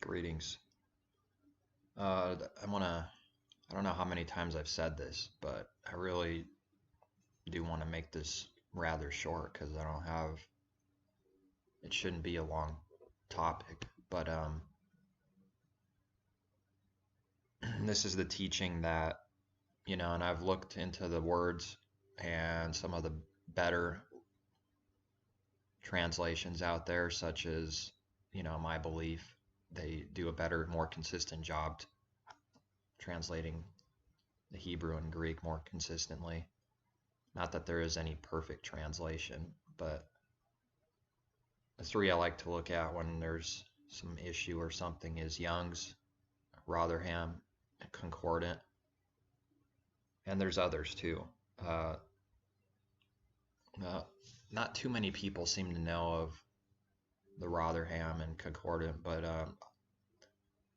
Greetings. I don't know how many times I've said this, but I really do want to make this rather short because it shouldn't be a long topic. But this is the teaching that, and I've looked into the words and some of the better translations out there, such as, my belief. They do a better, more consistent job translating the Hebrew and Greek more consistently. Not that there is any perfect translation, but the three I like to look at when there's some issue or something is Young's, Rotherham, and Concordant. And there's others too. Not too many people seem to know of the Rotherham and Concordant, but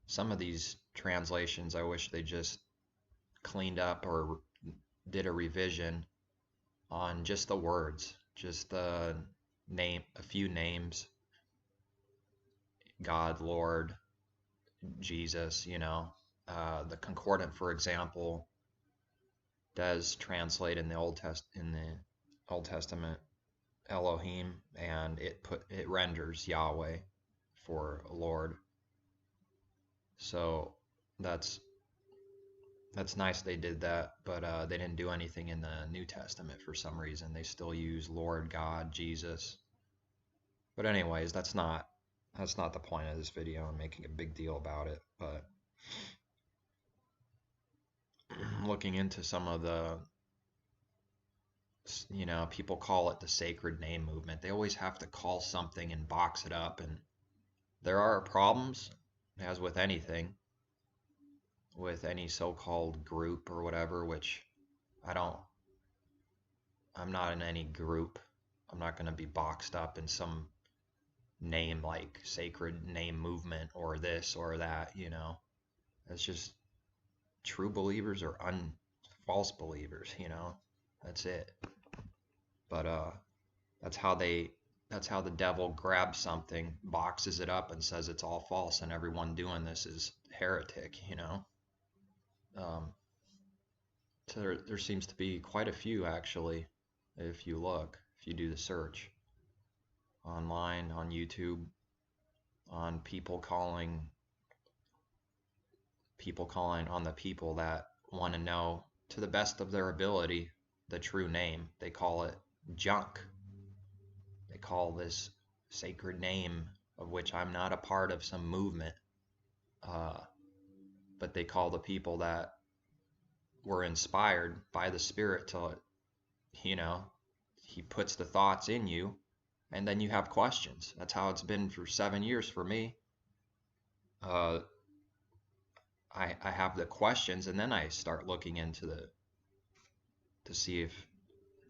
some of these translations I wish they just cleaned up or did a revision on just the words, just the name, a few names, God, Lord, Jesus, the Concordant, for example, does translate in the Old Testament Elohim, and it renders Yahweh for Lord. So that's nice they did that, but they didn't do anything in the New Testament for some reason. They still use Lord, God, Jesus. But anyways, that's not the point of this video. I'm making a big deal about it, but looking into some of the, people call it the sacred name movement. They always have to call something and box it up, and there are problems, as with anything, with any so-called group or whatever, which I'm not in any group. I'm not going to be boxed up in some name like sacred name movement or this or that, It's just true believers or false believers, That's it. But that's how the devil grabs something, boxes it up, and says it's all false, and everyone doing this is heretic, So there seems to be quite a few, actually, if you do the search online, on YouTube, on people calling on the people that want to know, to the best of their ability, the true name. They call it junk. They call this sacred name, of which I'm not a part of some movement, but they call the people that were inspired by the Spirit to, He puts the thoughts in you, and then you have questions. That's how it's been for 7 years for me. I have the questions, and then I start looking into to see if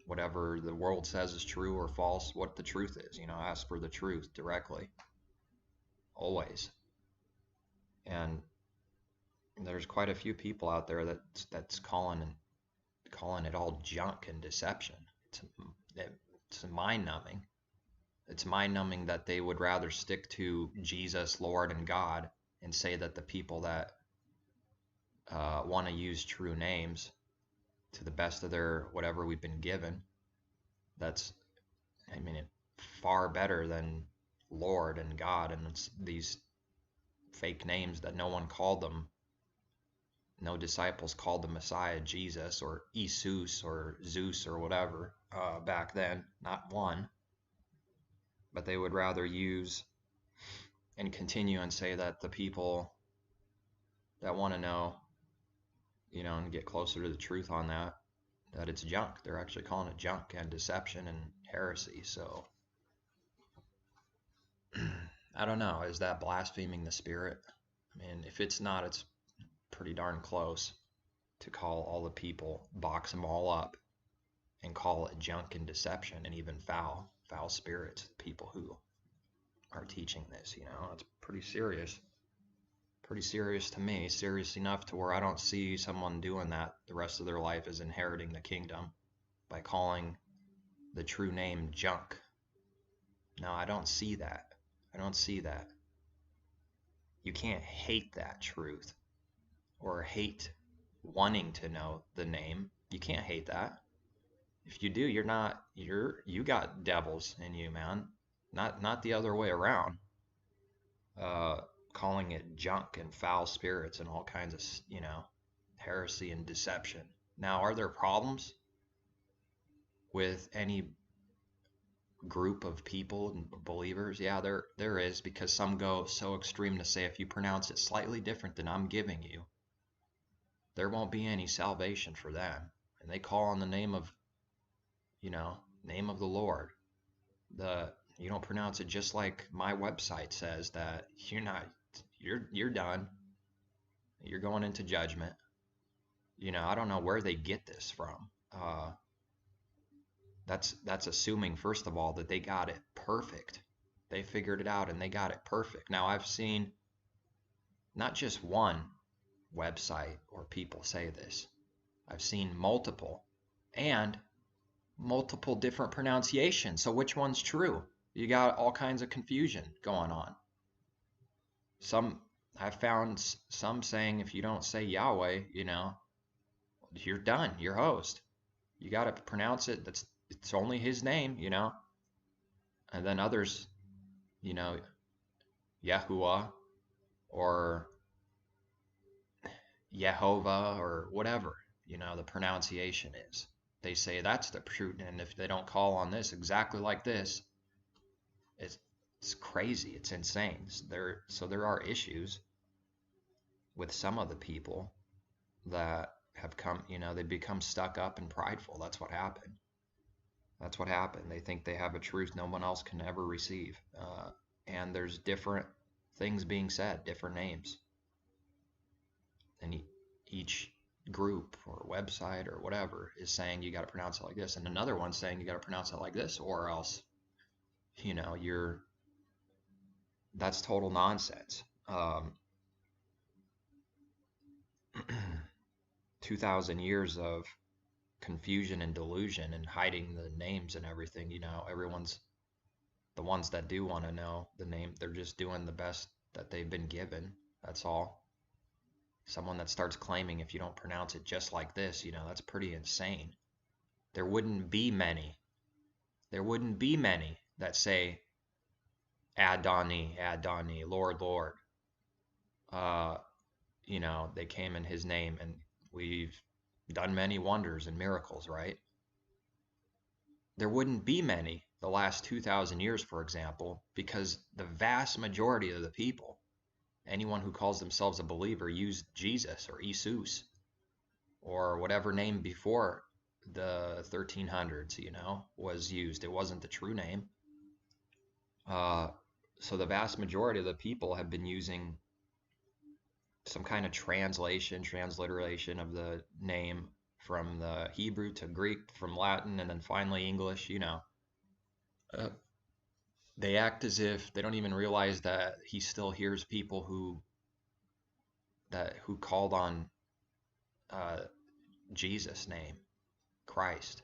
whatever the world says is true or false, what the truth is. Ask for the truth directly, always. And there's quite a few people out there that's calling it all junk and deception. It's mind-numbing. It's mind-numbing that they would rather stick to Jesus, Lord, and God, and say that the people that want to use true names to the best of their whatever we've been given, that's far better than Lord and God and these fake names that no one called them. No disciples called the Messiah Jesus or Isus or Zeus or whatever back then, not one. But they would rather use and continue and say that the people that want to know, and get closer to the truth on that it's junk. They're actually calling it junk and deception and heresy. So I don't know. Is that blaspheming the Spirit? If it's not, it's pretty darn close to call all the people, box them all up, and call it junk and deception, and even foul spirits, people who are teaching this. It's pretty serious. Pretty serious to me, serious enough to where I don't see someone doing that the rest of their life as inheriting the kingdom by calling the true name junk. No, I don't see that. I don't see that. You can't hate that truth or hate wanting to know the name. You can't hate that. If you do, you got devils in you, man. Not the other way around. Uh, Calling it junk and foul spirits and all kinds of, heresy and deception. Now, are there problems with any group of people and believers? Yeah, there is, because some go so extreme to say if you pronounce it slightly different than I'm giving you, there won't be any salvation for them. And they call on the name of, name of the Lord. You don't pronounce it just like my website says, that you're done. You're going into judgment. I don't know where they get this from. That's assuming, first of all, that they got it perfect. They figured it out and they got it perfect. Now, I've seen not just one website or people say this. I've seen multiple, and multiple different pronunciations. So which one's true? You got all kinds of confusion going on. I've found some saying if you don't say Yahweh, you're done. You're host. You got to pronounce it. It's only his name, And then others, Yahuwah or Yehovah or whatever, the pronunciation is. They say that's the truth, and if they don't call on this exactly like this, it's crazy. It's insane. So there are issues with some of the people that have come, they become stuck up and prideful. That's what happened. That's what happened. They think they have a truth no one else can ever receive. And there's different things being said, different names. And each group or website or whatever is saying you got to pronounce it like this. And another one's saying you got to pronounce it like this, or else, that's total nonsense. 2,000 years of confusion and delusion and hiding the names and everything. Everyone's, the ones that do want to know the name, they're just doing the best that they've been given. That's all. Someone that starts claiming if you don't pronounce it just like this, that's pretty insane. There wouldn't be many that say Adoni, Adoni, Lord, Lord. They came in his name, and we've done many wonders and miracles, right? There wouldn't be many the last 2,000 years, for example, because the vast majority of the people, anyone who calls themselves a believer, used Jesus or Jesus or whatever name before the 1300s, was used. It wasn't the true name. So the vast majority of the people have been using some kind of transliteration of the name from the Hebrew to Greek, from Latin, and then finally English. They act as if they don't even realize that he still hears people who called on Jesus' name, Christ.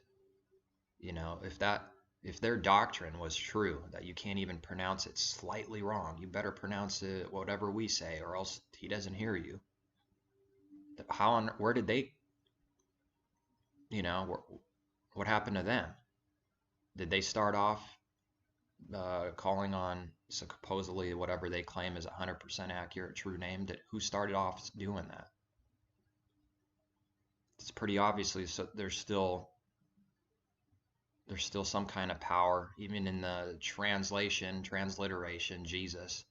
If their doctrine was true, that you can't even pronounce it slightly wrong, you better pronounce it whatever we say, or else he doesn't hear you. Where did they, what happened to them? Did they start off calling on supposedly whatever they claim is 100% accurate true name? Who started off doing that? It's pretty obviously, so there's still some kind of power, even in the transliteration, Jesus.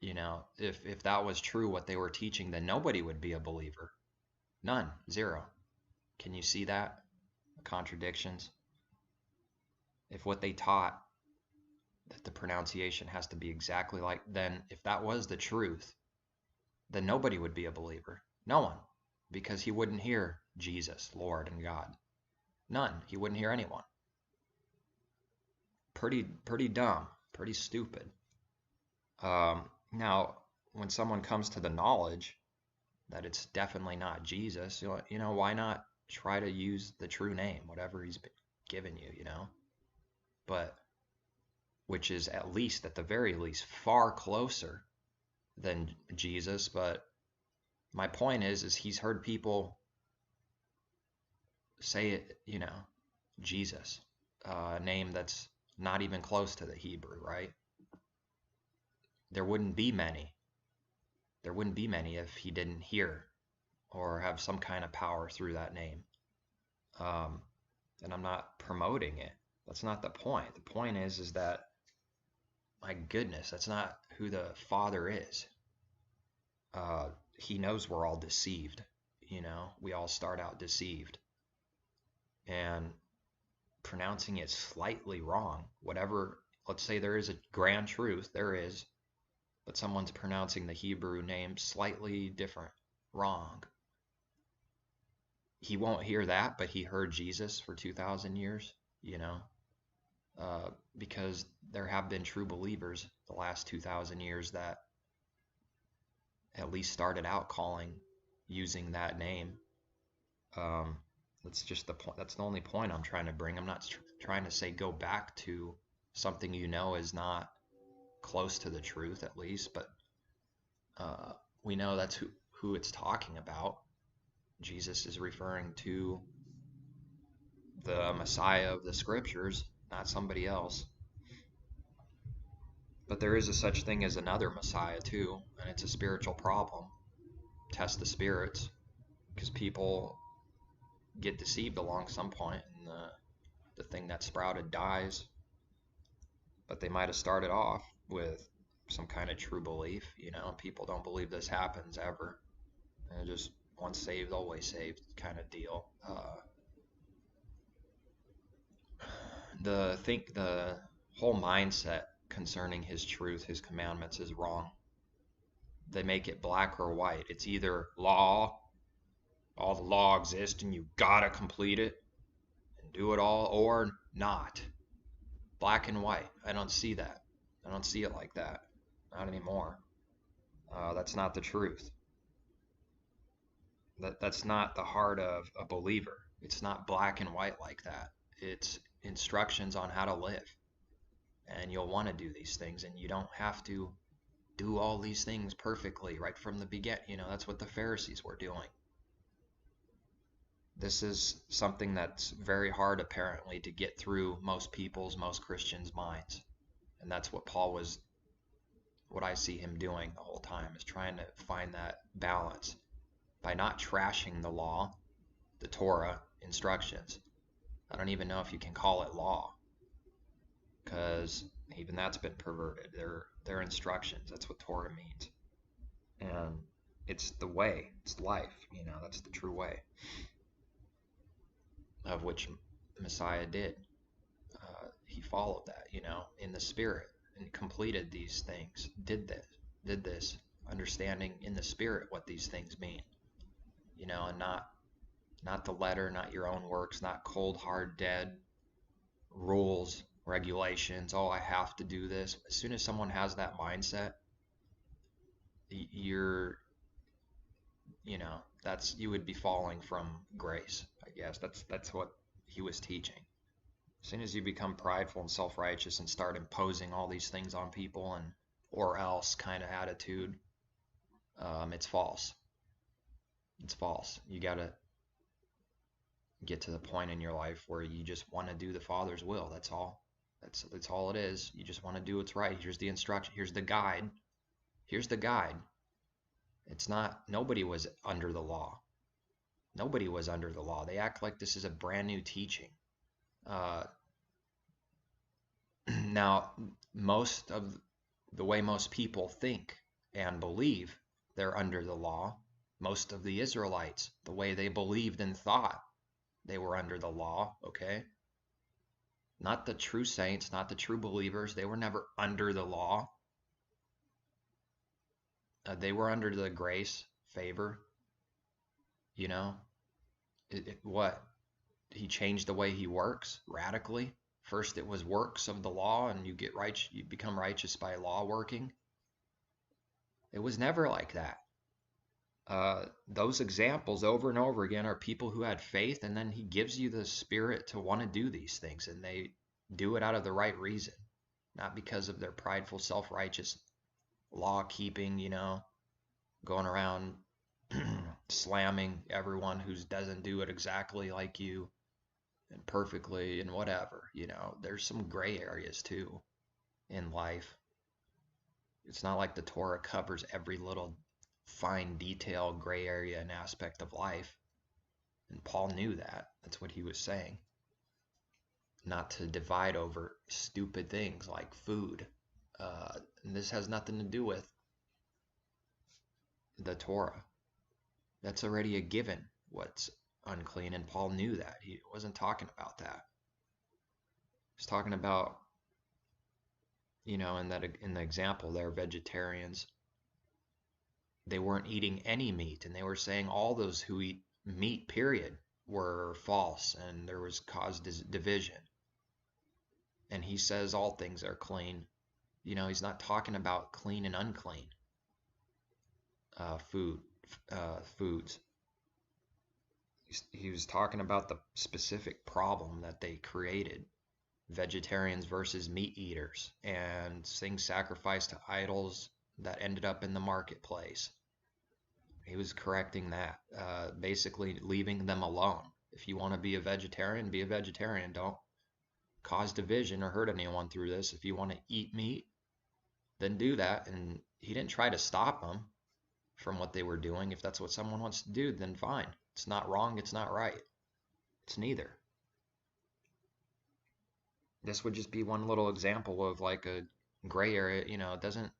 If that was true, what they were teaching, then nobody would be a believer. None. Zero. Can you see that? Contradictions. If what they taught, that the pronunciation has to be exactly like, then if that was the truth, then nobody would be a believer. No one. Because he wouldn't hear Jesus, Lord and God. None. He wouldn't hear anyone. Pretty dumb. Pretty stupid. Now, when someone comes to the knowledge that it's definitely not Jesus, why not try to use the true name, whatever he's given you, But which is at least, at the very least, far closer than Jesus. But my point is he's heard people say it, Jesus, a name that's not even close to the Hebrew, right? There wouldn't be many. There wouldn't be many if he didn't hear or have some kind of power through that name. And I'm not promoting it. That's not the point. The point is that, my goodness, that's not who the Father is. He knows we're all deceived. We all start out deceived. And pronouncing it slightly wrong, whatever, let's say there is a grand truth, there is, but someone's pronouncing the Hebrew name slightly different, wrong. He won't hear that, but he heard Jesus for 2,000 years, because there have been true believers the last 2,000 years that at least started out using that name. That's just the point. That's the only point I'm trying to bring. I'm not trying to say go back to something is not close to the truth, at least, but we know that's who it's talking about. Jesus is referring to the Messiah of the Scriptures, not somebody else. But there is a such thing as another Messiah too, and it's a spiritual problem. Test the spirits, because people get deceived along some point, and the thing that sprouted dies. But they might have started off with some kind of true belief, people don't believe this happens ever. And just once saved, always saved kind of deal. The whole mindset concerning his truth, his commandments, is wrong. They make it black or white. It's either law, all the law exists and you gotta complete it and do it all, or not. Black and white. I don't see that. I don't see it like that. Not anymore. That's not the truth. That's not the heart of a believer. It's not black and white like that. It's instructions on how to live. And you'll want to do these things, and you don't have to do all these things perfectly right from the beginning. That's what the Pharisees were doing. This is something that's very hard, apparently, to get through most Christians' minds. And that's what I see him doing the whole time, is trying to find that balance by not trashing the law, the Torah instructions. I don't even know if you can call it law, because even that's been perverted. They're instructions. That's what Torah means. And it's the way. It's life. That's the true way, of which Messiah did. He followed that, in the Spirit, and completed these things. Did this, understanding in the Spirit what these things mean, and not the letter, not your own works, not cold, hard, dead rules, regulations. Oh, I have to do this. As soon as someone has that mindset, you would be falling from grace, I guess. That's what he was teaching. As soon as you become prideful and self-righteous and start imposing all these things on people, and or else kind of attitude, it's false. It's false. You gotta get to the point in your life where you just want to do the Father's will. That's all. That's all it is. You just want to do what's right. Here's the instruction. Here's the guide. Here's the guide. It's not, nobody was under the law. Nobody was under the law. They act like this is a brand new teaching. Now, most of the way most people think and believe they're under the law, most of the Israelites, the way they believed and thought they were under the law, okay? Not the true saints, not the true believers. They were never under the law. They were under the grace, favor. What? He changed the way he works radically. First it was works of the law, and you become righteous by law working. It was never like that. Those examples over and over again are people who had faith, and then he gives you the Spirit to want to do these things, and they do it out of the right reason. not because of their prideful, self-righteous law-keeping, going around slamming everyone who doesn't do it exactly like you and perfectly and whatever. There's some gray areas too in life. It's not like the Torah covers every little fine detail, gray area and aspect of life. And Paul knew that. That's what he was saying. Not to divide over stupid things like food. And this has nothing to do with the Torah. That's already a given, what's unclean, and Paul knew that. He wasn't talking about that. He's talking about, in the example there, vegetarians, they weren't eating any meat, and they were saying all those who eat meat, period, were false, and there was caused division. And he says all things are clean. He's not talking about clean and unclean foods. He was talking about the specific problem that they created, vegetarians versus meat eaters, and things sacrificed to idols that ended up in the marketplace. He was correcting that, basically leaving them alone. If you want to be a vegetarian, be a vegetarian. Don't cause division or hurt anyone through this. If you want to eat meat, then do that. And he didn't try to stop them from what they were doing. If that's what someone wants to do, then fine. It's not wrong, it's not right. It's neither. This would just be one little example of like a gray area.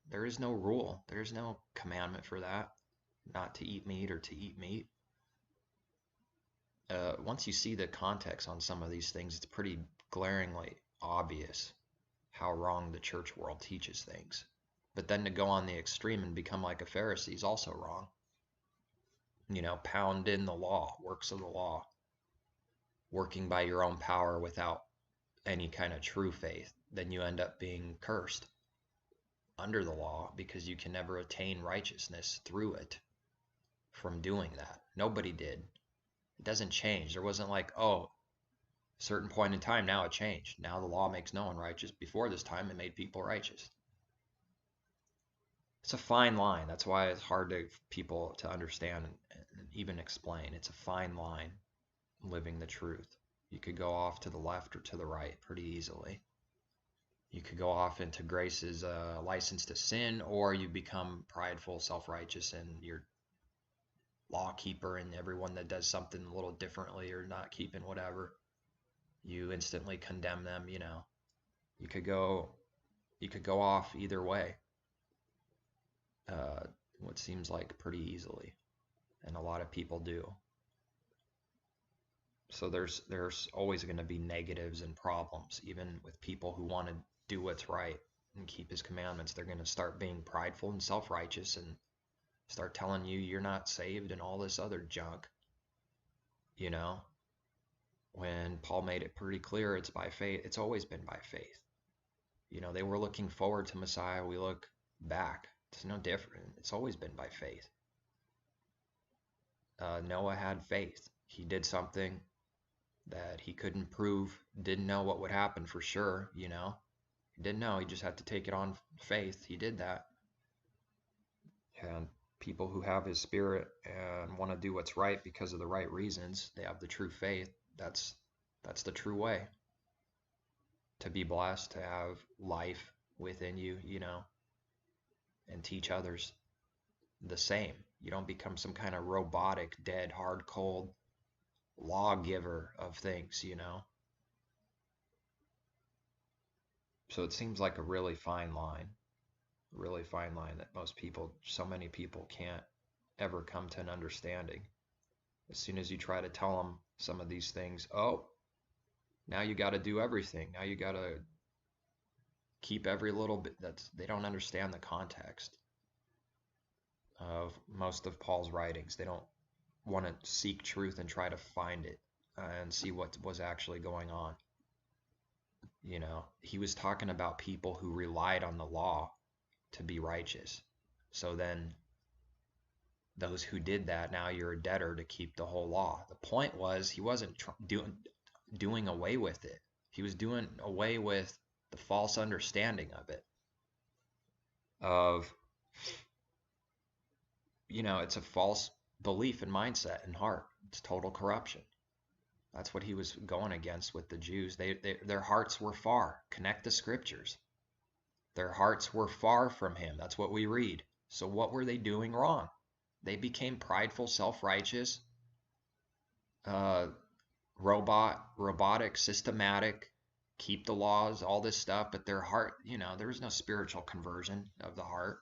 There is no rule. There's no commandment for that, not to eat meat or to eat meat. Once you see the context on some of these things, it's pretty glaringly obvious how wrong the church world teaches things. But then to go on the extreme and become like a Pharisee is also wrong. Pound in the law, works of the law, working by your own power without any kind of true faith. Then you end up being cursed under the law because you can never attain righteousness through it from doing that. Nobody did. It doesn't change. There wasn't like, a certain point in time, now it changed. Now the law makes no one righteous. Before this time, it made people righteous. It's a fine line. That's why it's hard to people to understand and even explain. It's a fine line, living the truth. You could go off to the left or to the right pretty easily. You could go off into grace's license to sin, or you become prideful, self-righteous, and you're law keeper, and everyone that does something a little differently or not keeping whatever, you instantly condemn them. You could go off either way. What seems like pretty easily, and a lot of people do. So there's always going to be negatives and problems, even with people who want to do what's right and keep his commandments. They're going to start being prideful and self-righteous and start telling you you're not saved and all this other junk. When Paul made it pretty clear, it's by faith. It's always been by faith. They were looking forward to Messiah. We look back. It's no different. It's always been by faith. Noah had faith. He did something that he couldn't prove, didn't know what would happen for sure, He didn't know. He just had to take it on faith. He did that. And people who have his spirit and want to do what's right because of the right reasons, they have the true faith. That's the true way to be blessed, to have life within you, and teach others the same. You don't become some kind of robotic, dead, hard, cold lawgiver of things, So it seems like a really fine line that so many people can't ever come to an understanding. As soon as you try to tell them some of these things, now you got to do everything. Now you got to keep every little bit. They don't understand the context of most of Paul's writings. They don't want to seek truth and try to find it and see what was actually going on. He was talking about people who relied on the law to be righteous. So then those who did that, now you're a debtor to keep the whole law. The point was he wasn't doing away with it. He was doing away with the false understanding of it, of, it's a false belief and mindset and heart. It's total corruption. That's what he was going against with the Jews. Their hearts were far. Connect the scriptures. Their hearts were far from him. That's what we read. So what were they doing wrong? They became prideful, self-righteous, robotic, systematic, keep the laws, all this stuff, but their heart, there was no spiritual conversion of the heart.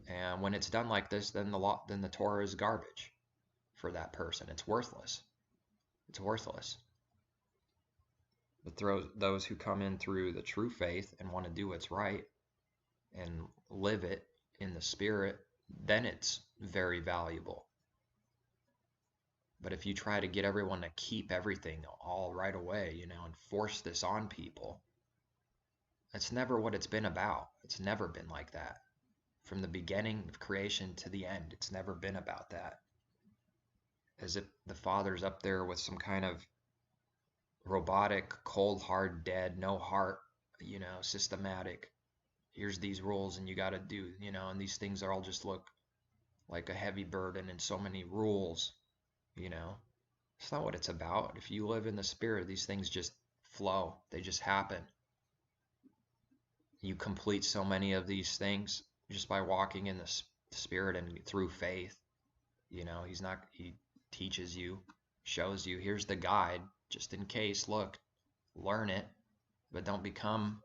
And when it's done like this, then the Torah is garbage for that person. It's worthless. It's worthless. But those who come in through the true faith and want to do what's right and live it in the Spirit, then it's very valuable. But if you try to get everyone to keep everything all right away, and force this on people, that's never what it's been about. It's never been like that. From the beginning of creation to the end, it's never been about that. As if the Father's up there with some kind of robotic, cold, hard, dead, no heart, systematic. Here's these rules and you got to do, and these things are all just look like a heavy burden and so many rules, It's not what it's about. If you live in the Spirit, these things just flow. They just happen. You complete so many of these things just by walking in the Spirit and through faith. He teaches you, shows you, here's the guide, just in case, look, learn it, but don't become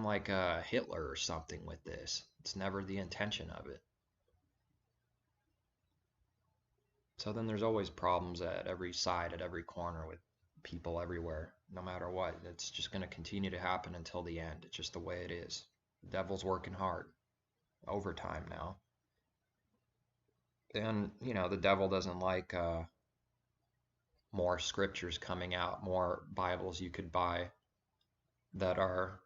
like a Hitler or something with this. It's never the intention of it. So then there's always problems at every side, at every corner, with people everywhere, no matter what. It's just going to continue to happen until the end. It's just the way it is. The devil's working hard, overtime now. And, the devil doesn't like more scriptures coming out, more Bibles you could buy that are,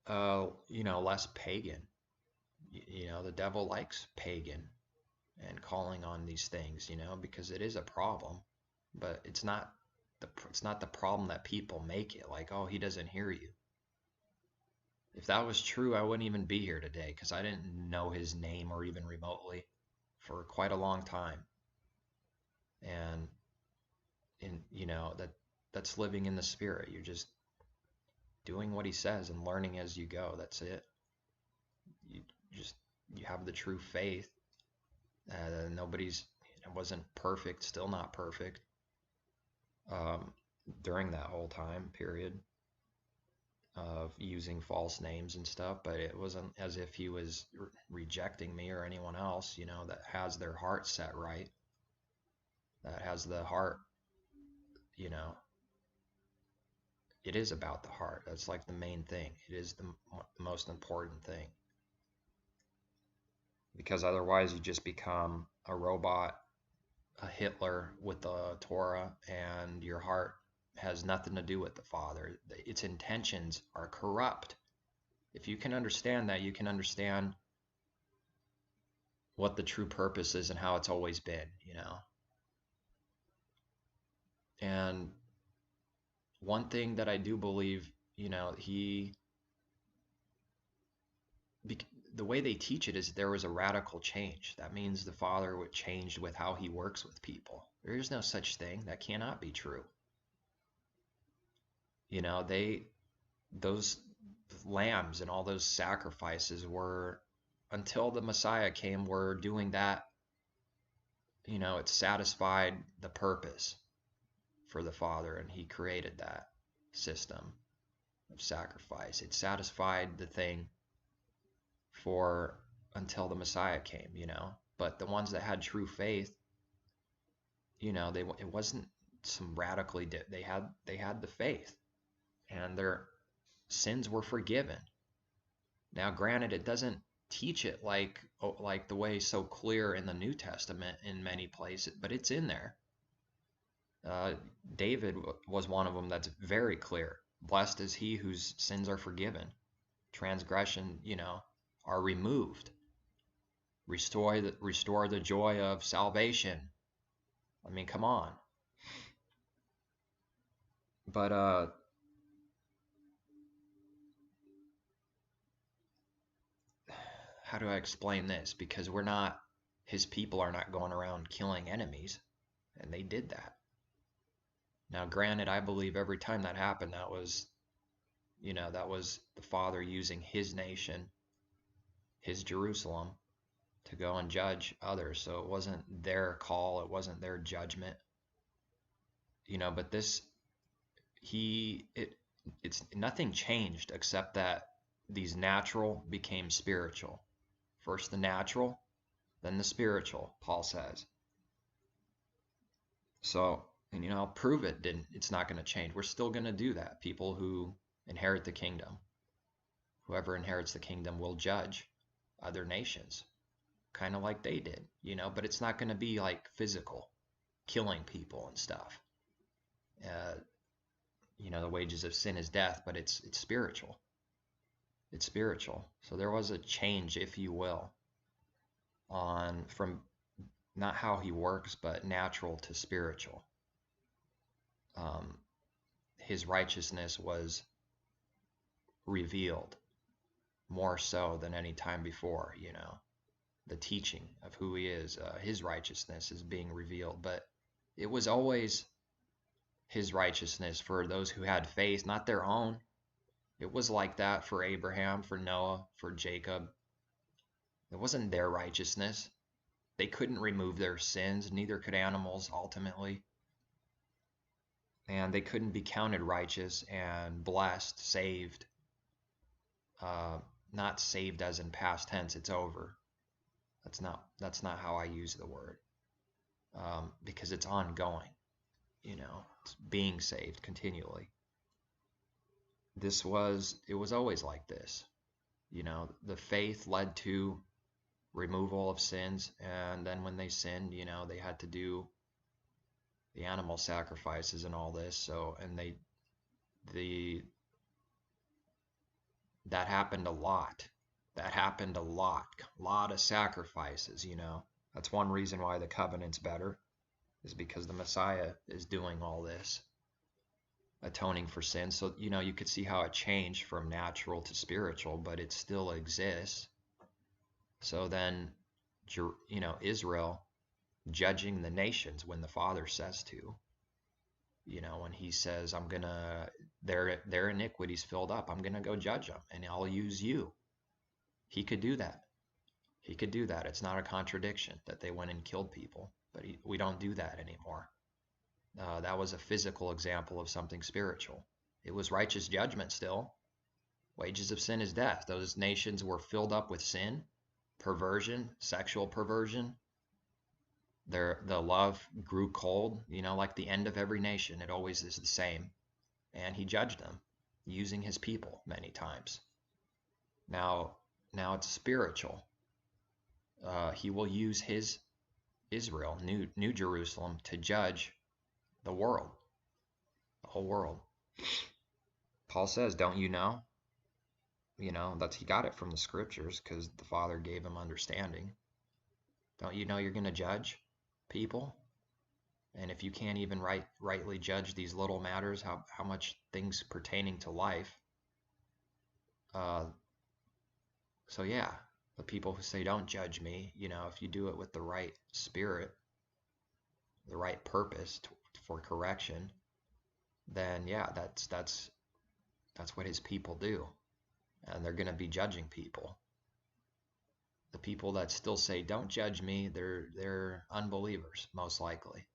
less pagan. The devil likes pagan and calling on these things, because it is a problem, but it's not the problem that people make it, like, oh, he doesn't hear you. If that was true, I wouldn't even be here today, because I didn't know his name or even remotely for quite a long time. And that's living in the Spirit. You're just doing what he says and learning as you go. That's it. You have the true faith. Wasn't perfect, still not perfect during that whole time period of using false names and stuff, but it wasn't as if he was rejecting me or anyone else, that has their heart set right, that has the heart, it is about the heart. That's like the main thing. It is the most important thing. Because otherwise you just become a robot, a Hitler with the Torah, and your heart has nothing to do with the Father. Its intentions are corrupt. If you can understand that, you can understand what the true purpose is and how it's always been, And one thing that I do believe, the way they teach it is there was a radical change. That means the Father would change with how he works with people. There is no such thing. That cannot be true. Those lambs and all those sacrifices were, until the Messiah came, were doing that. It satisfied the purpose for the Father, and he created that system of sacrifice. It satisfied the thing for until the Messiah came, But the ones that had true faith, it wasn't some radically they had the faith, and their sins were forgiven. Now, granted, it doesn't teach it like the way so clear in the New Testament in many places, but it's in there. David was one of them that's very clear. Blessed is he whose sins are forgiven, transgression, are removed. Restore the joy of salvation. I mean, come on. But how do I explain this? Because his people are not going around killing enemies, and they did that. Now, granted, I believe every time that happened, that was the Father using his nation, his Jerusalem, to go and judge others. So it wasn't their call, it wasn't their judgment. But it's nothing changed except that these natural became spiritual. First the natural, then the spiritual, Paul says. So, and I'll prove it's not going to change. We're still going to do that. People who inherit the kingdom, whoever inherits the kingdom will judge other nations, kind of like they did, but it's not going to be like physical, killing people and stuff. The wages of sin is death, but it's spiritual. It's spiritual. So there was a change, if you will, from not how he works, but natural to spiritual. His righteousness was revealed more so than any time before. The teaching of who he is, his righteousness is being revealed. But it was always his righteousness for those who had faith, not their own. It was like that for Abraham, for Noah, for Jacob. It wasn't their righteousness. They couldn't remove their sins, neither could animals ultimately. And they couldn't be counted righteous and blessed, saved. Not saved as in past tense, it's over. That's not how I use the word. Because it's ongoing. It's being saved continually. It was always like this. The faith led to removal of sins, and then when they sinned, they had to do the animal sacrifices and all this. So, and that happened a lot. That happened a lot of sacrifices. That's one reason why the covenant's better, is because the Messiah is doing all this, atoning for sin. So, you could see how it changed from natural to spiritual, but it still exists. So then, Israel judging the nations when the Father says to, when he says, their iniquities filled up, I'm going to go judge them and I'll use you. He could do that. It's not a contradiction that they went and killed people, but we don't do that anymore. That was a physical example of something spiritual. It was righteous judgment still. Wages of sin is death. Those nations were filled up with sin, perversion, sexual perversion. The love grew cold, like the end of every nation. It always is the same. And he judged them using his people many times. Now it's spiritual. He will use his Israel, New Jerusalem, to judge the world, the whole world. Paul says, don't you know? He got it from the scriptures because the Father gave him understanding. Don't you know you're going to judge people? And if you can't even rightly judge these little matters, how much things pertaining to life. So yeah, the people who say don't judge me, if you do it with the right spirit, the right purpose for correction, then yeah, that's what his people do. And they're going to be judging people. The people that still say don't judge me, they're unbelievers, most likely.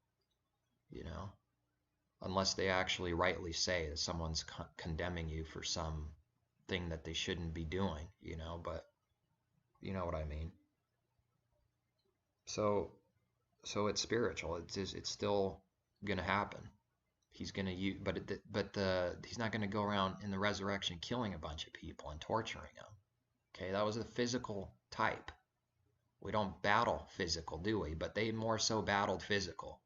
Unless they actually rightly say that someone's condemning you for something that they shouldn't be doing, but you know what I mean. So it's spiritual. It's still gonna happen. He's gonna use, but he's not gonna go around in the resurrection killing a bunch of people and torturing them. Okay, that was a physical type. We don't battle physical, do we? But they more so battled physical.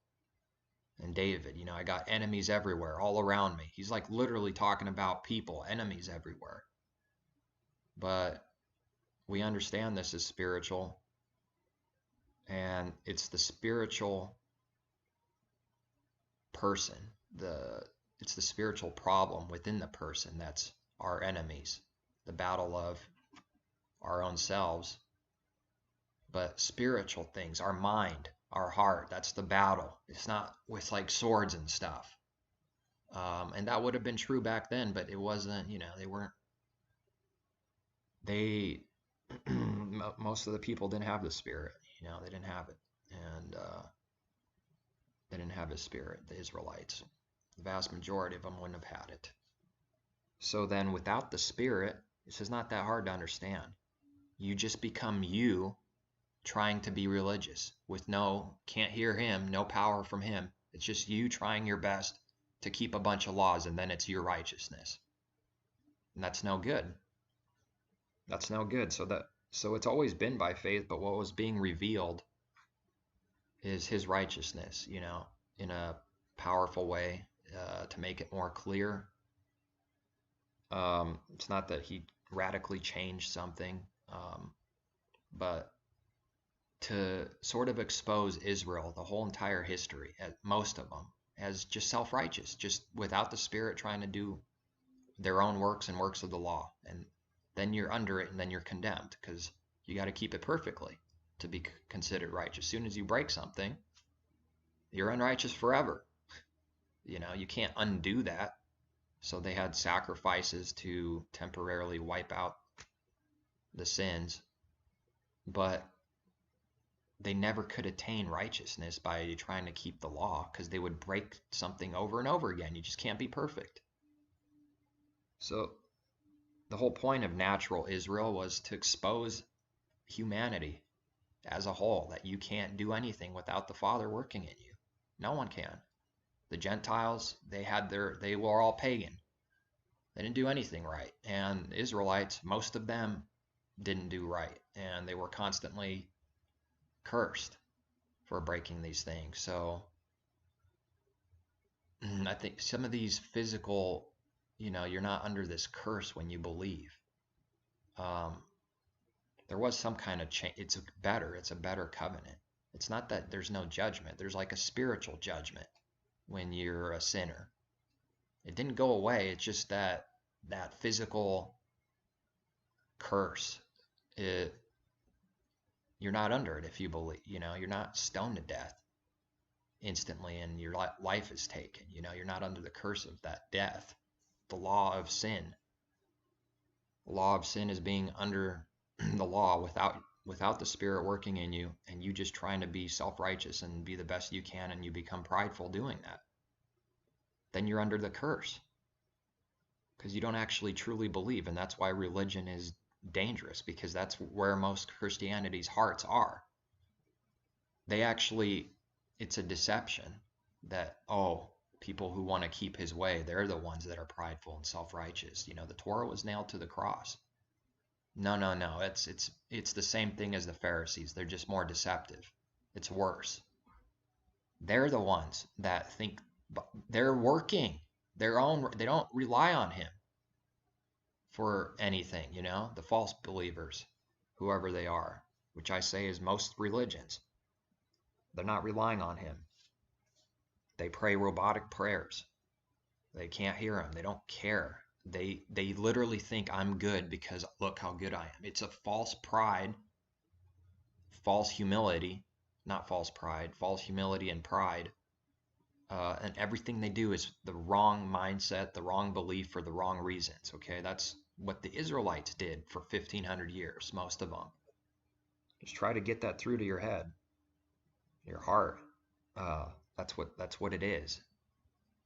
And David, I got enemies everywhere, all around me. He's like literally talking about people, enemies everywhere. But we understand this is spiritual, and it's the spiritual person. It's the spiritual problem within the person that's our enemies, the battle of our own selves. But spiritual things, our mind, our heart, that's the battle. It's not with like swords and stuff. And that would have been true back then, but it wasn't, they most of the people didn't have the Spirit, they didn't have it. And they didn't have his Spirit, the Israelites. The vast majority of them wouldn't have had it. So then without the Spirit, this is not that hard to understand. You just become you trying to be religious with can't hear him, no power from him. It's just you trying your best to keep a bunch of laws, and then it's your righteousness. And that's no good. That's no good. So it's always been by faith, but what was being revealed is his righteousness, in a powerful way to make it more clear. It's not that he radically changed something, but to sort of expose Israel, the whole entire history, most of them, as just self-righteous, just without the Spirit, trying to do their own works and works of the law. And then you're under it, and then you're condemned, because you got to keep it perfectly to be considered righteous. As soon as you break something, you're unrighteous forever. You can't undo that. So they had sacrifices to temporarily wipe out the sins, but they never could attain righteousness by trying to keep the law, because they would break something over and over again. You just can't be perfect. So the whole point of natural Israel was to expose humanity as a whole, that you can't do anything without the Father working in you. No one can. The Gentiles, they were all pagan. They didn't do anything right. And the Israelites, most of them didn't do right. And they were constantly cursed for breaking these things. So I think some of these physical, you're not under this curse when you believe. There was some kind of change. It's a better covenant. It's not that there's no judgment. There's like a spiritual judgment when you're a sinner. It didn't go away. It's just that physical curse, you're not under it if you believe. You're not stoned to death instantly and your life is taken. You're not under the curse of that death. The law of sin. The law of sin is being under the law without the Spirit working in you, and you just trying to be self-righteous and be the best you can, and you become prideful doing that. Then you're under the curse, because you don't actually truly believe. And that's why religion is dangerous, because that's where most Christianity's hearts are. It's a deception that, people who want to keep his way, they're the ones that are prideful and self-righteous. The Torah was nailed to the cross. No. It's the same thing as the Pharisees. They're just more deceptive. It's worse. They're the ones that think they're working their own. They don't rely on him for anything, the false believers, whoever they are, which I say is most religions. They're not relying on him. They pray robotic prayers. They can't hear him. They don't care. They literally think I'm good because look how good I am. It's a false pride, false humility, not false pride, false humility and pride. And everything they do is the wrong mindset, the wrong belief for the wrong reasons. Okay, that's what the Israelites did for 1,500 years, most of them. Just try to get that through to your head, your heart. That's what it is.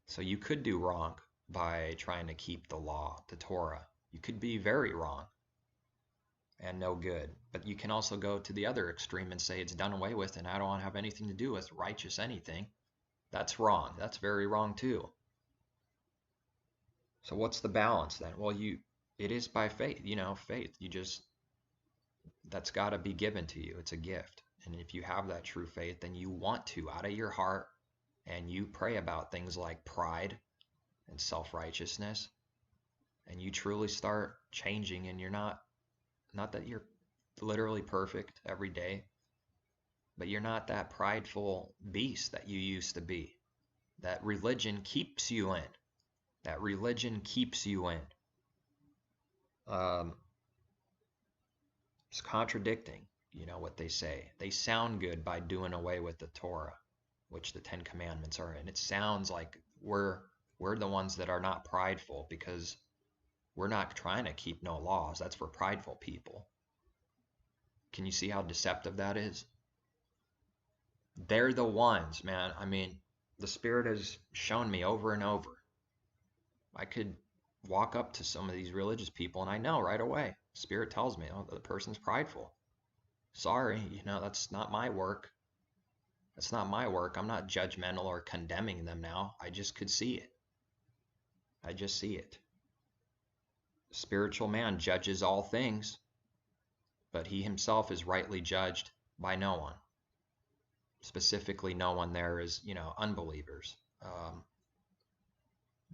So you could do wrong by trying to keep the law, the Torah. You could be very wrong and no good. But you can also go to the other extreme and say it's done away with and I don't want to have anything to do with righteous anything. That's wrong. That's very wrong too. So what's the balance then? Well, it is by faith, faith. That's got to be given to you. It's a gift. And if you have that true faith, then you want to, out of your heart, and you pray about things like pride and self-righteousness, and you truly start changing, and you're not that you're literally perfect every day, but you're not that prideful beast that you used to be, that religion keeps you in. that religion keeps you in. It's contradicting, what they say. They sound good by doing away with the Torah, which the Ten Commandments are in. It sounds like we're the ones that are not prideful because we're not trying to keep no laws. That's for prideful people. Can you see how deceptive that is? They're the ones, man. I mean, the Spirit has shown me over and over. I could walk up to some of these religious people and I know right away. Spirit tells me, oh, the person's prideful. Sorry, that's not my work. That's not my work. I'm not judgmental or condemning them now. I just could see it. I just see it. Spiritual man judges all things, but he himself is rightly judged by no one. Specifically, no one there is, unbelievers.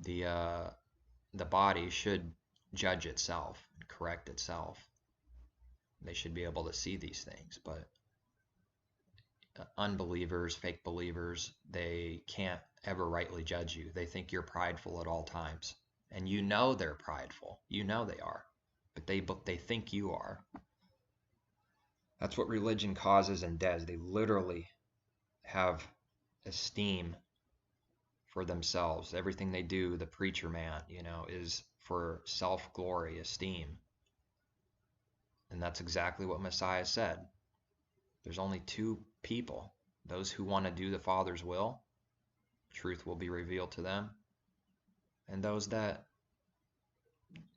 The body should judge itself and correct itself. They should be able to see these things, but unbelievers, fake believers, they can't ever rightly judge you. They think you're prideful at all times, and they're prideful. They are, but they think you are. That's what religion causes and does. They literally have esteem for themselves. Everything they do, the preacher man, is for self-glory, esteem. And that's exactly what Messiah said. There's only two people. Those who want to do the Father's will, truth will be revealed to them. And those that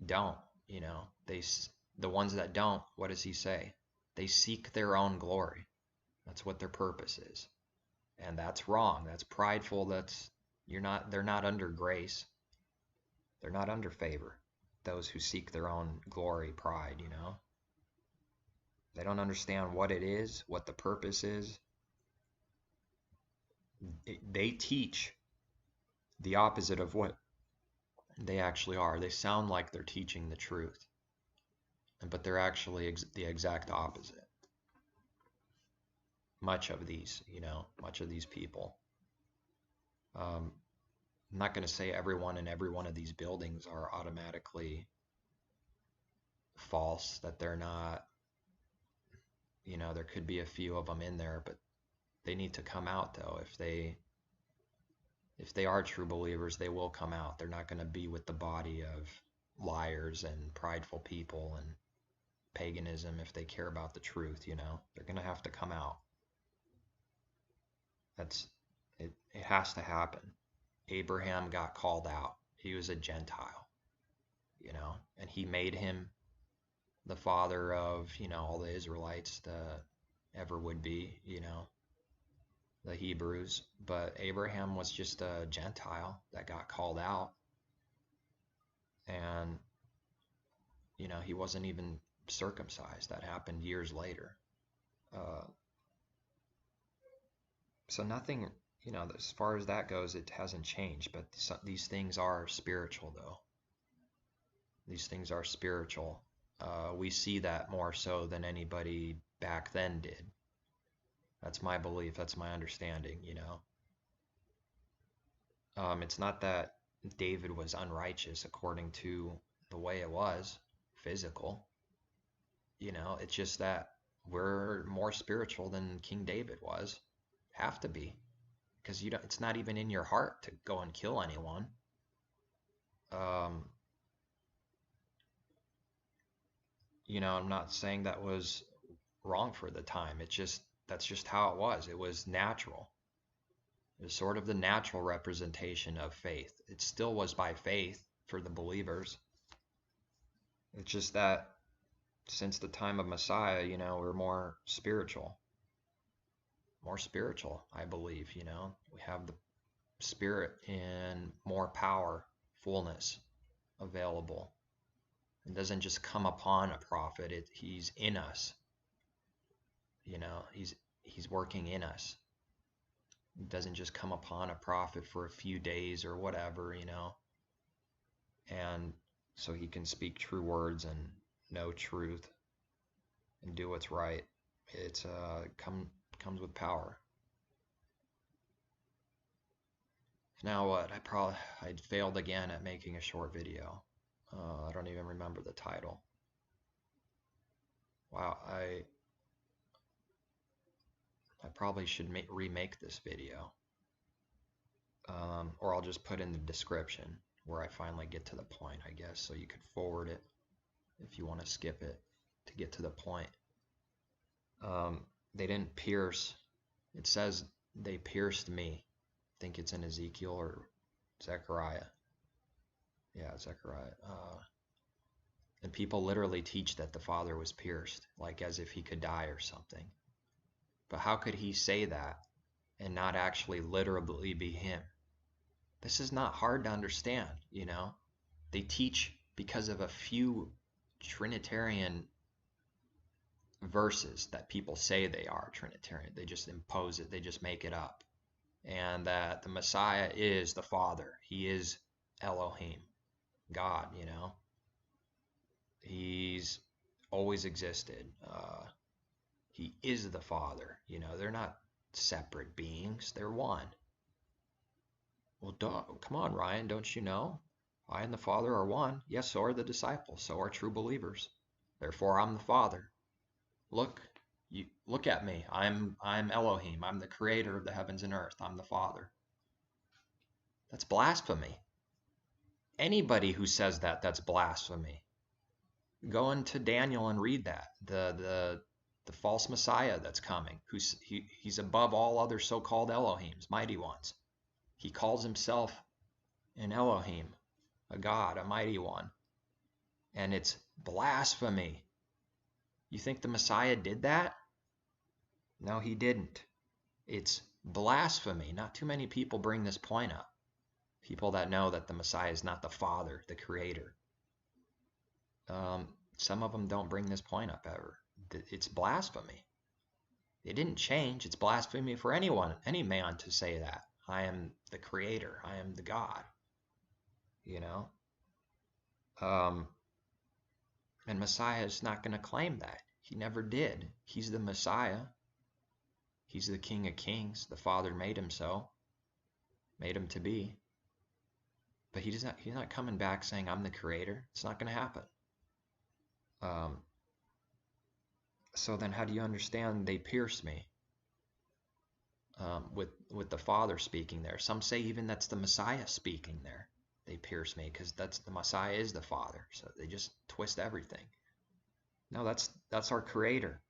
don't, the ones that don't, what does he say? They seek their own glory. That's what their purpose is. And that's wrong. That's prideful. They're not under grace. They're not under favor. Those who seek their own glory, pride, They don't understand what it is, what the purpose is. They teach the opposite of what they actually are. They sound like they're teaching the truth, but they're actually the exact opposite. Much of these people. I'm not going to say everyone in every one of these buildings are automatically false, that they're not, there could be a few of them in there, but they need to come out though. If they are true believers, they will come out. They're not going to be with the body of liars and prideful people and paganism. If they care about the truth, they're going to have to come out. It has to happen. Abraham got called out. He was a Gentile, and he made him the father of, all the Israelites that ever would be, the Hebrews. But Abraham was just a Gentile that got called out. And, he wasn't even circumcised. That happened years later. So nothing, as far as that goes, it hasn't changed. But these things are spiritual, though. These things are spiritual. We see that more so than anybody back then did. That's my belief. That's my understanding, It's not that David was unrighteous according to the way it was, physical. It's just that we're more spiritual than King David was. Have to be. Because it's not even in your heart to go and kill anyone. I'm not saying that was wrong for the time. That's just how it was. It was natural. It was sort of the natural representation of faith. It still was by faith for the believers. It's just that since the time of Messiah, we're more spiritual. More spiritual, I believe, We have the Spirit in more power, fullness available. It doesn't just come upon a prophet. He's in us. He's working in us. It doesn't just come upon a prophet for a few days or whatever, And so he can speak true words and know truth and do what's right. It's comes with power. Now what? I failed again at making a short video. I don't even remember the title. Wow, I probably should remake this video. Or I'll just put in the description where I finally get to the point, I guess, so you could forward it if you want to skip it to get to the point. They didn't pierce. It says they pierced me. I think it's in Ezekiel or Zechariah. Yeah, Zechariah. And people literally teach that the Father was pierced, like as if he could die or something. But how could he say that and not actually literally be him? This is not hard to understand, you know. They teach because of a few Trinitarian verses that people say they are Trinitarian. They just impose it. They just make it up. And that the Messiah is the Father. He is Elohim, God, you know. He's always existed. He is the Father. You know, they're not separate beings. They're one. Well, come on, Ryan, don't you know? I and the Father are one. Yes, so are the disciples. So are true believers. Therefore, I'm the Father. Look at me. I'm Elohim. I'm the creator of the heavens and earth. I'm the Father. That's blasphemy. Anybody who says that, that's blasphemy. Go into Daniel and read that. The false Messiah that's coming. He's above all other so-called Elohims, mighty ones. He calls himself an Elohim, a God, a mighty one. And it's blasphemy. You think the Messiah did that? No, he didn't. It's blasphemy. Not too many people bring this point up. People that know that the Messiah is not the Father, the Creator. Some of them don't bring this point up ever. It's blasphemy. It didn't change. It's blasphemy for anyone, any man to say that. I am the Creator. I am the God. You know? And Messiah is not going to claim that. He never did. He's the Messiah. He's the King of Kings. The Father made him so. Made him to be. But he's not coming back saying, I'm the Creator. It's not going to happen. So then how do you understand they pierced me? With the Father speaking there. Some say even that's the Messiah speaking there. They pierce me because the Messiah is the Father. So they just twist everything. No, that's our Creator.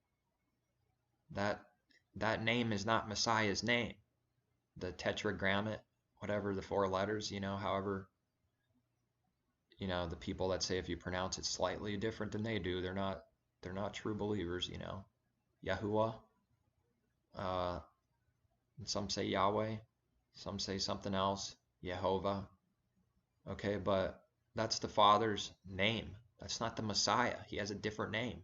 That name is not Messiah's name. The tetragrammat, whatever the 4 letters, you know, however, you know, the people that say if you pronounce it slightly different than they do, they're not true believers, you know. Yahuwah. Some say Yahweh. Some say something else. Yehovah. Okay, but that's the Father's name. That's not the Messiah. He has a different name.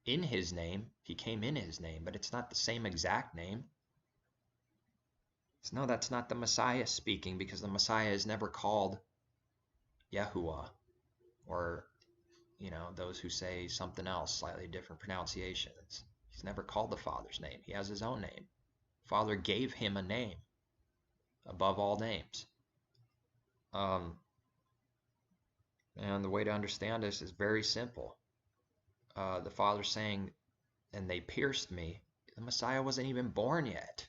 In his name, he came in his name, but it's not the same exact name. So no, that's not the Messiah speaking, because the Messiah is never called Yahuwah, or, you know, those who say something else, slightly different pronunciations. He's never called the Father's name. He has his own name. Father gave him a name above all names. And the way to understand this is very simple. The Father saying, and they pierced me. The Messiah wasn't even born yet.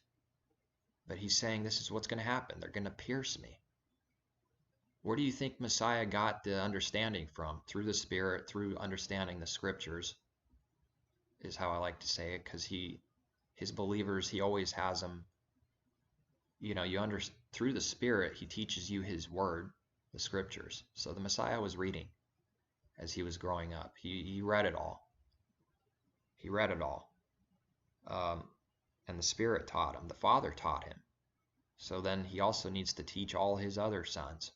But he's saying this is what's going to happen. They're going to pierce me. Where do you think Messiah got the understanding from? Through the Spirit, through understanding the Scriptures, is how I like to say it, because his believers, he always has them, you know, through the Spirit, he teaches you his word, the Scriptures. So the Messiah was reading as he was growing up. He read it all. He read it all. And the Spirit taught him. The Father taught him. So then he also needs to teach all his other sons.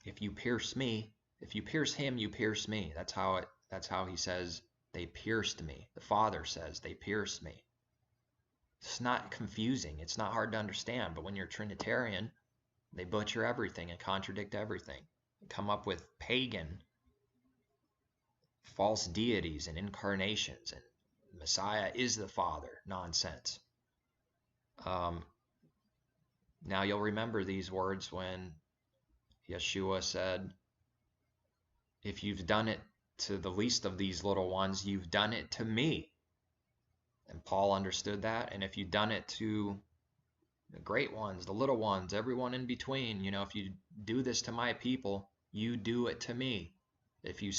If you pierce me, if you pierce him, you pierce me. That's how he says they pierced me. The Father says they pierced me. It's not confusing. It's not hard to understand. But when you're Trinitarian, they butcher everything and contradict everything. They come up with pagan, false deities and incarnations, and Messiah is the Father nonsense. Now you'll remember these words when Yahshua said, if you've done it to the least of these little ones, you've done it to me. And Paul understood that. And if you've done it to the great ones, the little ones, everyone in between, if you do this to my people, you do it to me. If you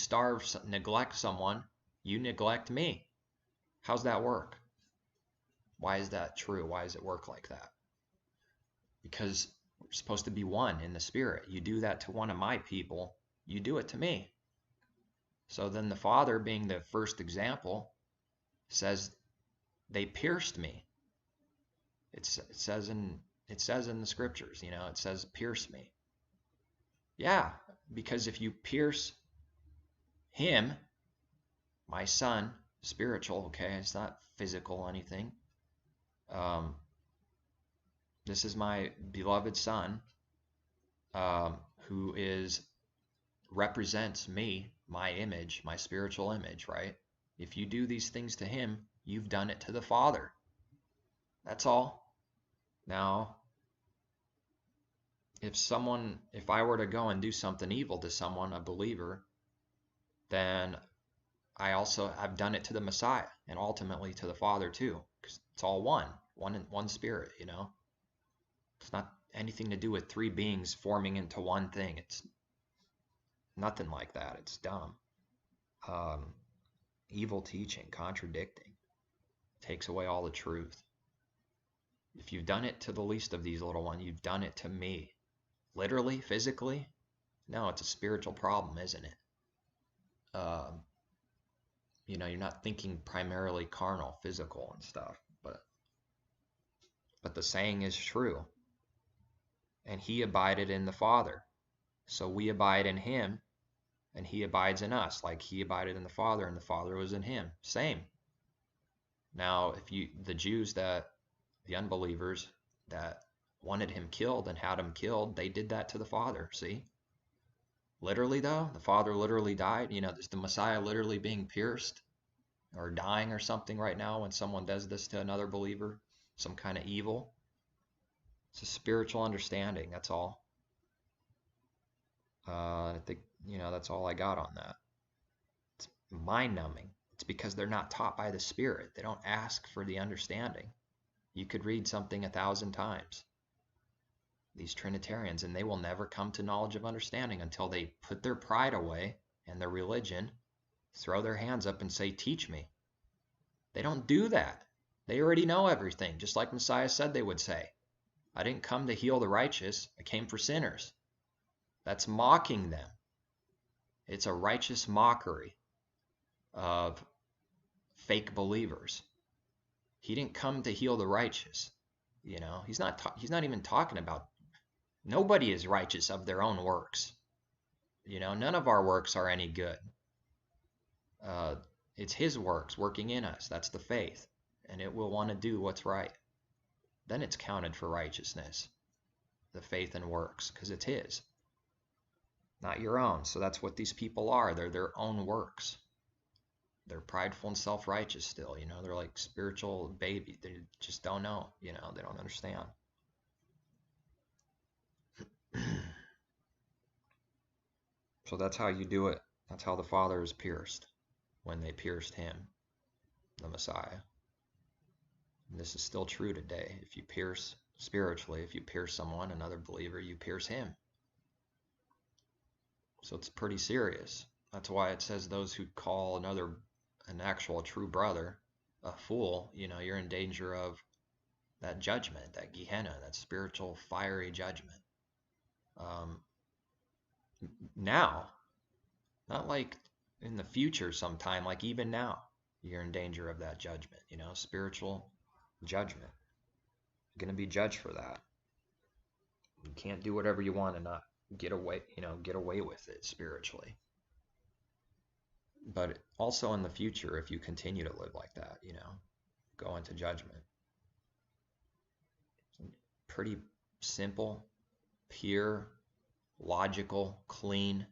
neglect someone, you neglect me. How's that work? Why is that true? Why does it work like that? Because we're supposed to be one in the spirit. You do that to one of my people, you do it to me. So then the Father, being the first example, says, they pierced me. It says in the scriptures, it says, pierce me. Yeah, because if you pierce him, my son, spiritual, okay, it's not physical anything. This is my beloved son, who represents me, my image, my spiritual image, right? If you do these things to him, you've done it to the Father. That's all. Now, if I were to go and do something evil to someone, a believer, then I've done it to the Messiah and ultimately to the Father too, because it's all one spirit, It's not anything to do with three beings forming into one thing. It's nothing like that. It's dumb. Evil teaching, contradicting, takes away all the truth. If you've done it to the least of these little ones, you've done it to me. Literally, physically? No, it's a spiritual problem, isn't it? You're not thinking primarily carnal, physical and stuff, but the saying is true. And he abided in the Father. So we abide in him, and he abides in us, like he abided in the Father, and the Father was in him. Same. Now, the Jews, the unbelievers that wanted him killed and had him killed, they did that to the Father, see? Literally, though, the Father literally died. Is the Messiah literally being pierced or dying or something right now when someone does this to another believer? Some kind of evil? It's a spiritual understanding, that's all. I think, that's all I got on that. It's mind-numbing. It's because they're not taught by the Spirit. They don't ask for the understanding. You could read something 1,000 times. These Trinitarians, and they will never come to knowledge of understanding until they put their pride away and their religion, throw their hands up and say, teach me. They don't do that. They already know everything, just like Messiah said they would say. I didn't come to heal the righteous. I came for sinners. That's mocking them. It's a righteous mockery of fake believers. He didn't come to heal the righteous. He's not even talking about, nobody is righteous of their own works. None of our works are any good. It's his works working in us. That's the faith. And it will want to do what's right. Then it's counted for righteousness, the faith and works, because it's his, not your own. So that's what these people are. They're their own works. They're prideful and self-righteous still. They're like spiritual babies. They just don't know. They don't understand. So that's how you do it. That's how the Father is pierced, when they pierced him, the Messiah. And this is still true today. If you pierce spiritually, if you pierce someone, another believer, you pierce him. So it's pretty serious. That's why it says those who call an actual true brother a fool, you're in danger of that judgment, that Gehenna, that spiritual fiery judgment. Now, not like in the future sometime, like even now, you're in danger of that judgment, spiritual judgment. You're going to be judged for that. You can't do whatever you want and not get away with it spiritually. But also in the future, if you continue to live like that, go into judgment. Pretty simple, pure, logical, clean,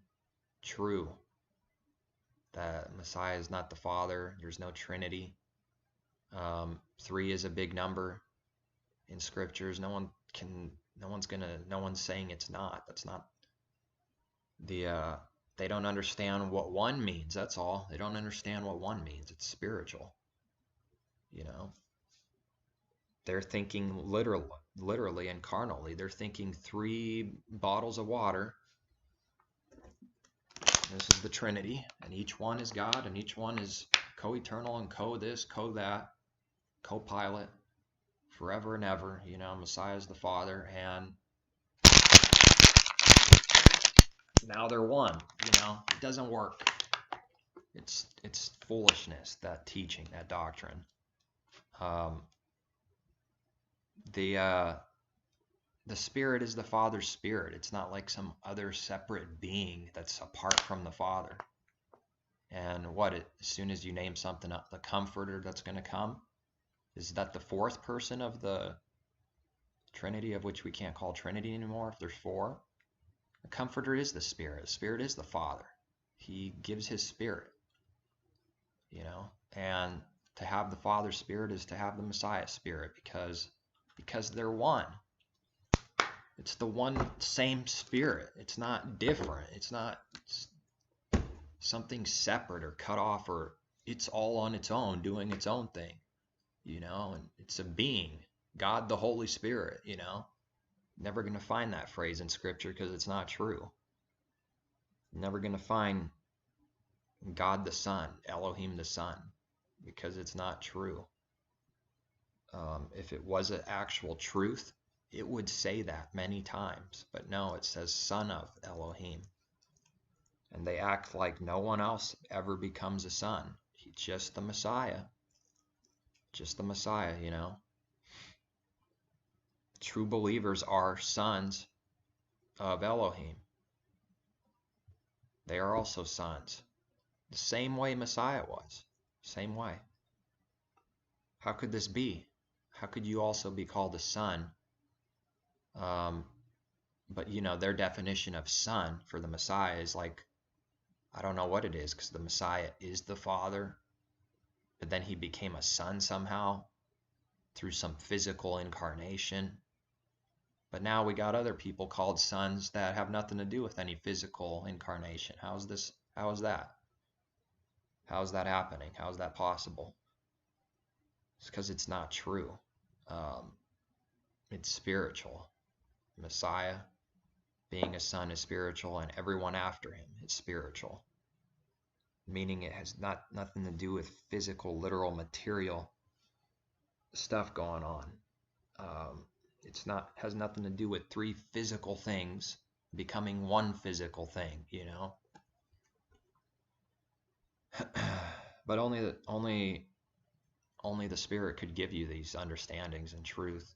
true. That Messiah is not the Father. There's no Trinity. 3 is a big number. in scriptures. No one's saying it's not. That's not they don't understand what one means. That's all. They don't understand what one means. It's spiritual. They're thinking literally and carnally. They're thinking 3 bottles of water. This is the Trinity, and each one is God, and each one is co-eternal and co-this, co-that, co-pilot, forever and ever. Messiah is the Father, and now they're one. It doesn't work. It's foolishness, that teaching, that doctrine. The Spirit is the Father's Spirit. It's not like some other separate being that's apart from the Father. And as soon as you name something up, the Comforter that's going to come, is that the 4th person of the Trinity, of which we can't call Trinity anymore if there's 4? The Comforter is the Spirit. The Spirit is the Father. He gives his Spirit, and to have the Father's Spirit is to have the Messiah's Spirit, because they're one. It's the one same Spirit. It's not different. It's not something separate or cut off, or it's all on its own doing its own thing, and it's a being, God the Holy Spirit. Never going to find that phrase in scripture because it's not true. Never going to find God the Son, Elohim the Son, because it's not true. If it was an actual truth, it would say that many times, but no, it says Son of Elohim. And they act like no one else ever becomes a son. He's just the Messiah. Just the Messiah, True believers are sons of Elohim. They are also sons. The same way Messiah was. Same way. How could this be? How could you also be called a son? But their definition of son for the Messiah is like, I don't know what it is, because the Messiah is the Father, but then he became a son somehow through some physical incarnation. But now we got other people called sons that have nothing to do with any physical incarnation. How is that? How is that happening? How is that possible? It's because it's not true. It's spiritual. Messiah, being a son, is spiritual, and everyone after him is spiritual. Meaning it has nothing to do with physical, literal, material stuff going on. Has nothing to do with 3 physical things becoming one physical thing, But only the Spirit could give you these understandings and truth,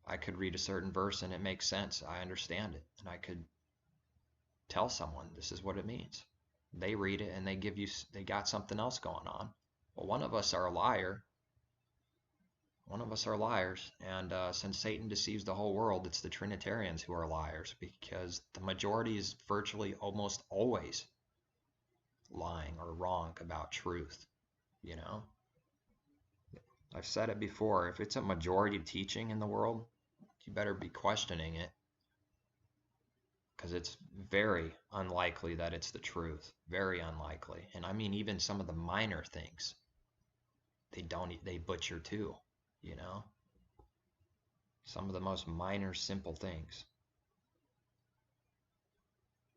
I could read a certain verse and it makes sense. I understand it, and I could tell someone this is what it means. They read it and they got something else going on. Well, one of us are a liar. One of us are liars, and since Satan deceives the whole world, it's the Trinitarians who are liars, because the majority is virtually almost always lying or wrong about truth, I've said it before, if it's a majority teaching in the world, you better be questioning it, because it's very unlikely that it's the truth. Very unlikely. And I mean, even some of the minor things, they butcher too, some of the most minor, simple things.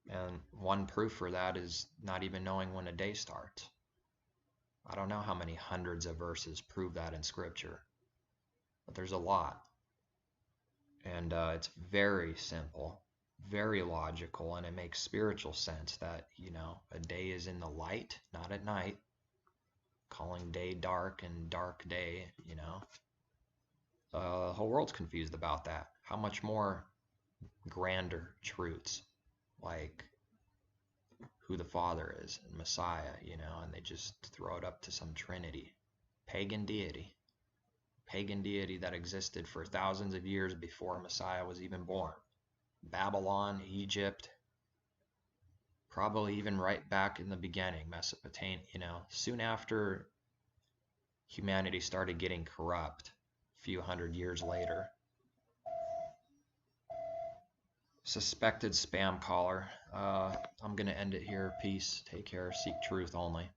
And one proof for that is not even knowing when a day starts. I don't know how many hundreds of verses prove that in scripture, but there's a lot. And it's very simple, very logical, and it makes spiritual sense that, a day is in the light, not at night. Calling day dark and dark day, the whole world's confused about that. How much more grander truths, like who the Father is and Messiah, and they just throw it up to some Trinity. Pagan deity that existed for thousands of years before Messiah was even born. Babylon, Egypt, probably even right back in the beginning, Mesopotamia, soon after humanity started getting corrupt, few hundred years later. Suspected spam caller. I'm going to end it here. Peace. Take care. Seek truth only.